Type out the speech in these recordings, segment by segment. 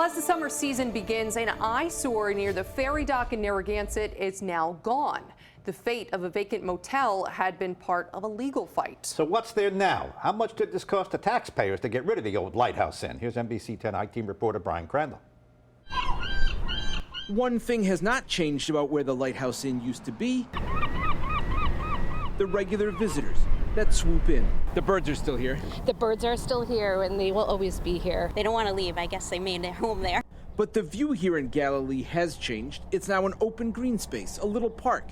As the summer season begins, an eyesore near the ferry dock in Narragansett is now gone. The fate of a vacant motel had been part of a legal fight. So what's there now? How much did this cost the taxpayers to get rid of the old Lighthouse Inn? Here's NBC 10 I-Team reporter Brian Crandall. One thing has not changed about where the Lighthouse Inn used to be: the regular visitors that swoop in. The birds are still here. The birds are still here, and they will always be here. They don't want to leave. I guess they made their home there. But the view here in Galilee has changed. It's now an open green space, a little park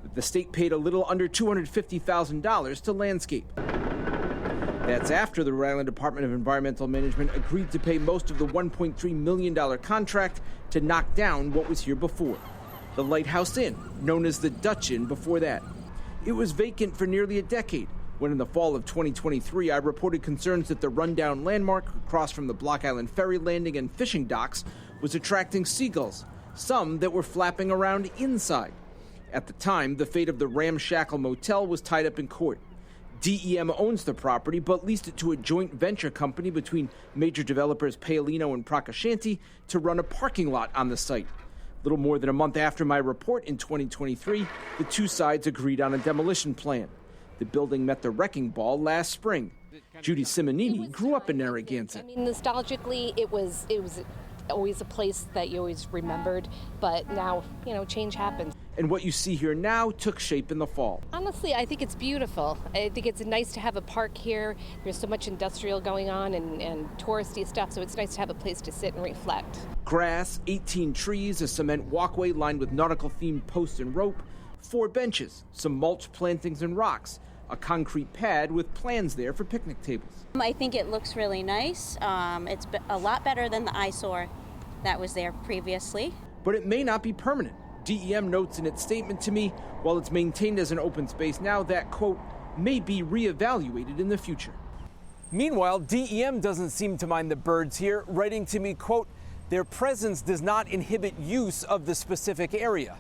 that the state paid a little under $250,000 to landscape. That's after the Rhode Island Department of Environmental Management agreed to pay most of the $1.3 million contract to knock down what was here before. The Lighthouse Inn, known as the Dutch Inn before that. It was vacant for nearly a decade, when in the fall of 2023 I reported concerns that the rundown landmark across from the Block Island ferry landing and fishing docks was attracting seagulls, some that were flapping around inside. At the time, the fate of the ramshackle motel was tied up in court. DEM owns the property, but leased it to a joint venture company between major developers Paolino and Procashanti to run a parking lot on the site. Little more than a month after my report in 2023, the two sides agreed on a demolition plan. The building met the wrecking ball last spring. Judy Simonini grew up in Narragansett. I mean, nostalgically, it was always a place that you always remembered, but now, change happens. And what you see here now took shape in the fall. Honestly, I think it's beautiful. I think it's nice to have a park here. There's so much industrial going on and touristy stuff, so it's nice to have a place to sit and reflect. Grass, 18 trees, a cement walkway lined with nautical-themed posts and rope, 4 benches, some mulch plantings and rocks, a concrete pad with plans there for picnic tables. I think it looks really nice. It's a lot better than the eyesore that was there previously. But it may not be permanent. DEM notes in its statement to me, while it's maintained as an open space now, that, quote, may be reevaluated in the future. Meanwhile, DEM doesn't seem to mind the birds here, writing to me, quote, their presence does not inhibit use of the specific area.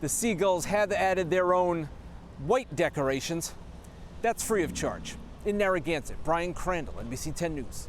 The seagulls have added their own white decorations. That's free of charge. In Narragansett, Brian Crandall, NBC 10 News.